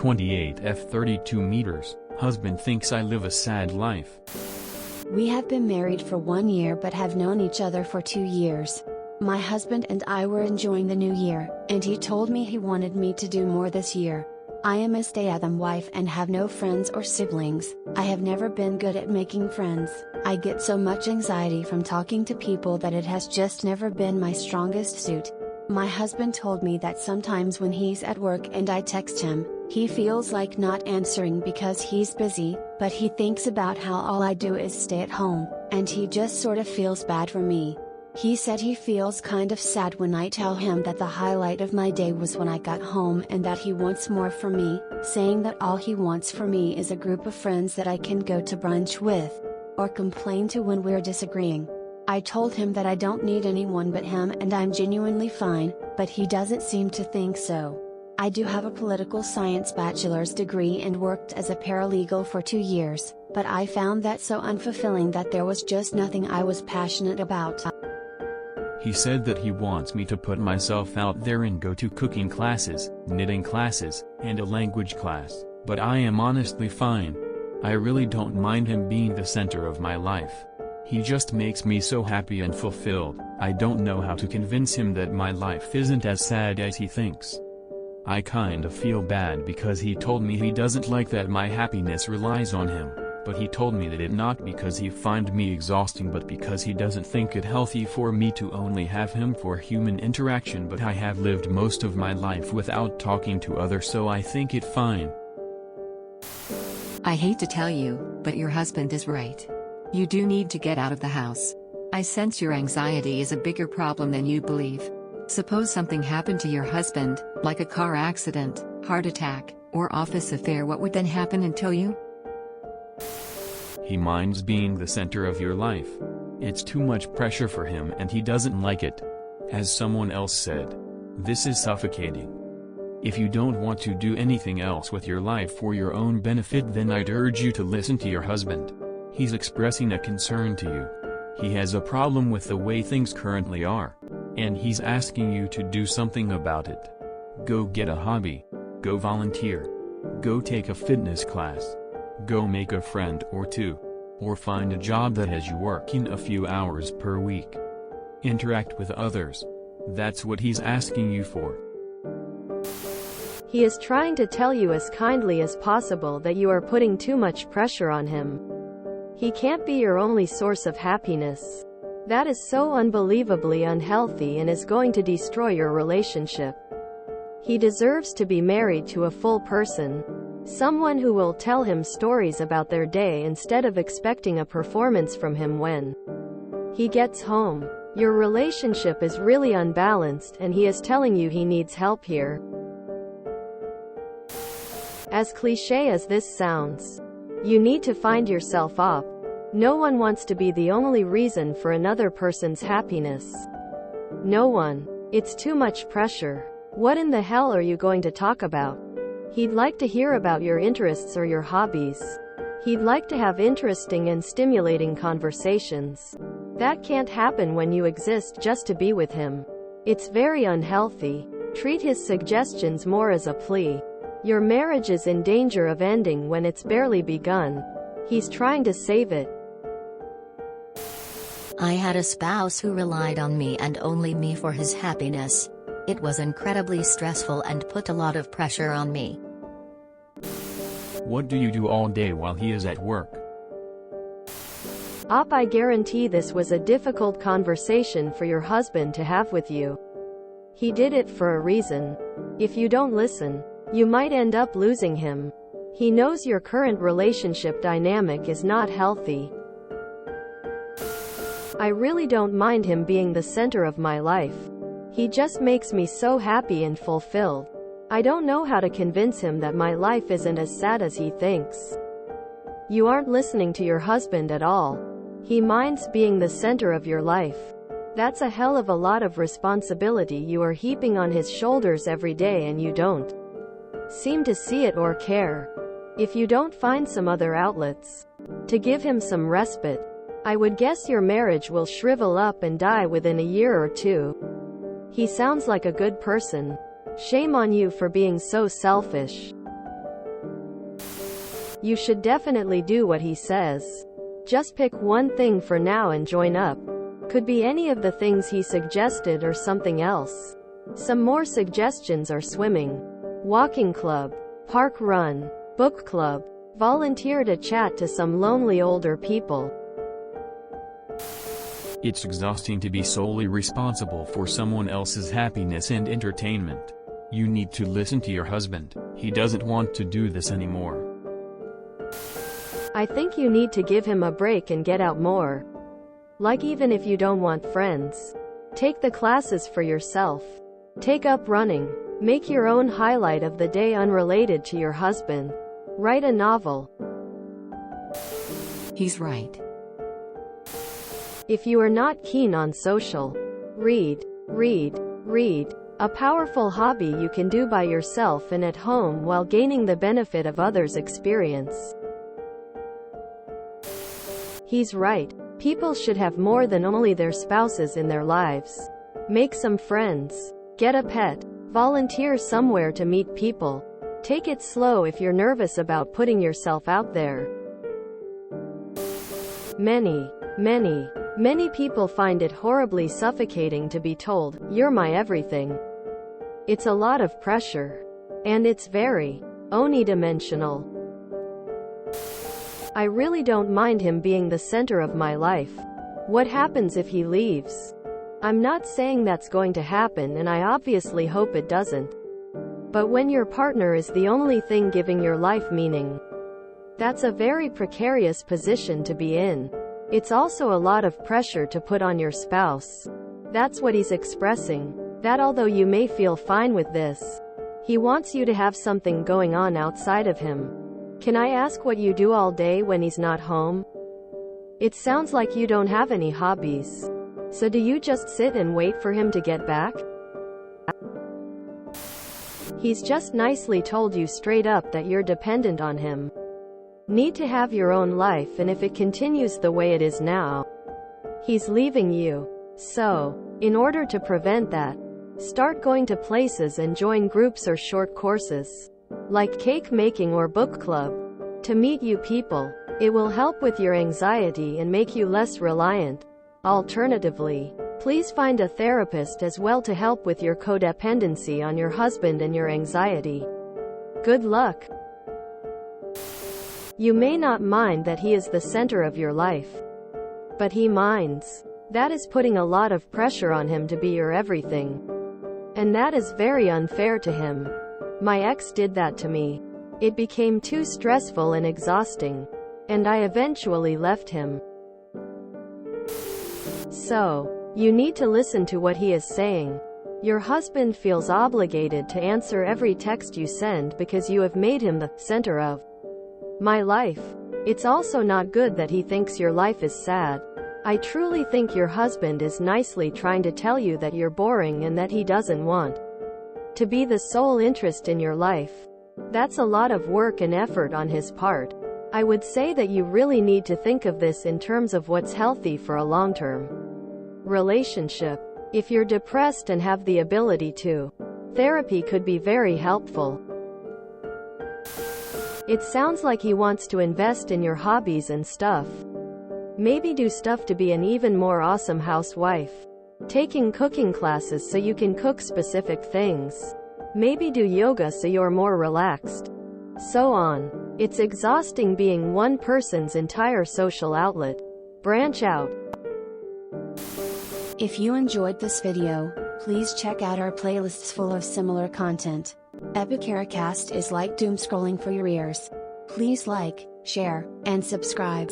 28 f/32 meters, husband thinks I live a sad life. We have been married for 1 year but have known each other for 2 years. My husband and I were enjoying the new year, and he told me he wanted me to do more this year. I am a stay-at-home wife and have no friends or siblings. I have never been good at making friends. I get so much anxiety from talking to people that it has just never been my strongest suit. My husband told me that sometimes when he's at work and I text him, he feels like not answering because he's busy, but he thinks about how all I do is stay at home, and he just sort of feels bad for me. He said he feels kind of sad when I tell him that the highlight of my day was when I got home and that he wants more from me, saying that all he wants for me is a group of friends that I can go to brunch with, or complain to when we're disagreeing. I told him that I don't need anyone but him and I'm genuinely fine, but he doesn't seem to think so. I do have a political science bachelor's degree and worked as a paralegal for 2 years, but I found that so unfulfilling that there was just nothing I was passionate about. He said that he wants me to put myself out there and go to cooking classes, knitting classes, and a language class, but I am honestly fine. I really don't mind him being the center of my life. He just makes me so happy and fulfilled. I don't know how to convince him that my life isn't as sad as he thinks. I kind of feel bad because he told me he doesn't like that my happiness relies on him. But he told me that it not because he find me exhausting but because he doesn't think it healthy for me to only have him for human interaction, but I have lived most of my life without talking to others, so I think it fine. I hate to tell you, but your husband is right. You do need to get out of the house. I sense your anxiety is a bigger problem than you believe. Suppose something happened to your husband, like a car accident, heart attack, or office affair, what would then happen and tell you? He minds being the center of your life. It's too much pressure for him and he doesn't like it. As someone else said, this is suffocating. If you don't want to do anything else with your life for your own benefit, then I'd urge you to listen to your husband. He's expressing a concern to you. He has a problem with the way things currently are, and he's asking you to do something about it. Go get a hobby. Go volunteer. Go take a fitness class. Go make a friend or two. Or find a job that has you working a few hours per week. Interact with others. That's what he's asking you for. He is trying to tell you as kindly as possible that you are putting too much pressure on him. He can't be your only source of happiness. That is so unbelievably unhealthy and is going to destroy your relationship. He deserves to be married to a full person. Someone who will tell him stories about their day instead of expecting a performance from him when he gets home. Your relationship is really unbalanced and he is telling you he needs help here. As cliché as this sounds, you need to find yourself up. No one wants to be the only reason for another person's happiness. No one. It's too much pressure. What in the hell are you going to talk about? He'd like to hear about your interests or your hobbies. He'd like to have interesting and stimulating conversations. That can't happen when you exist just to be with him. It's very unhealthy. Treat his suggestions more as a plea. Your marriage is in danger of ending when it's barely begun. He's trying to save it. I had a spouse who relied on me and only me for his happiness. It was incredibly stressful and put a lot of pressure on me. What do you do all day while he is at work? I guarantee this was a difficult conversation for your husband to have with you. He did it for a reason. If you don't listen, you might end up losing him. He knows your current relationship dynamic is not healthy. I really don't mind him being the center of my life. He just makes me so happy and fulfilled. I don't know how to convince him that my life isn't as sad as he thinks. You aren't listening to your husband at all. He minds being the center of your life. That's a hell of a lot of responsibility you are heaping on his shoulders every day, and you don't seem to see it or care. If you don't find some other outlets to give him some respite, I would guess your marriage will shrivel up and die within a year or two. He sounds like a good person. Shame on you for being so selfish. You should definitely do what he says. Just pick one thing for now and join up. Could be any of the things he suggested or something else. Some more suggestions are swimming, walking club, park run, book club, volunteer to chat to some lonely older people. It's exhausting to be solely responsible for someone else's happiness and entertainment. You need to listen to your husband. He doesn't want to do this anymore. I think you need to give him a break and get out more. Like, even if you don't want friends, take the classes for yourself. Take up running. Make your own highlight of the day unrelated to your husband. Write a novel. He's right. If you are not keen on social, read. A powerful hobby you can do by yourself and at home while gaining the benefit of others' experience. He's right. People should have more than only their spouses in their lives. Make some friends. Get a pet. Volunteer somewhere to meet people. Take it slow if you're nervous about putting yourself out there. Many people find it horribly suffocating to be told, "You're my everything." It's a lot of pressure. And it's very unidimensional. I really don't mind him being the center of my life. What happens if he leaves? I'm not saying that's going to happen, and I obviously hope it doesn't. But when your partner is the only thing giving your life meaning, that's a very precarious position to be in. It's also a lot of pressure to put on your spouse. That's what he's expressing. That although you may feel fine with this, he wants you to have something going on outside of him. Can I ask what you do all day when he's not home? It sounds like you don't have any hobbies. So do you just sit and wait for him to get back? He's just nicely told you straight up that you're dependent on him. Need to have your own life, and if it continues the way it is now, he's leaving you. So, in order to prevent that, start going to places and join groups or short courses, like cake making or book club, to meet new people. It will help with your anxiety and make you less reliant. Alternatively, please find a therapist as well to help with your codependency on your husband and your anxiety. Good luck. You may not mind that he is the center of your life, but he minds. That is putting a lot of pressure on him to be your everything. And that is very unfair to him. My ex did that to me. It became too stressful and exhausting, and I eventually left him. So, you need to listen to what he is saying. Your husband feels obligated to answer every text you send because you have made him the center of my life. It's also not good that he thinks your life is sad. I truly think your husband is nicely trying to tell you that you're boring and that he doesn't want to be the sole interest in your life. That's a lot of work and effort on his part. I would say that you really need to think of this in terms of what's healthy for a long-term relationship. If you're depressed and have the ability to, therapy could be very helpful. It sounds like he wants to invest in your hobbies and stuff. Maybe do stuff to be an even more awesome housewife. Taking cooking classes so you can cook specific things. Maybe do yoga so you're more relaxed. So on. It's exhausting being one person's entire social outlet. Branch out. If you enjoyed this video, please check out our playlists full of similar content. Epicaricast is like doom scrolling for your ears. Please like, share, and subscribe.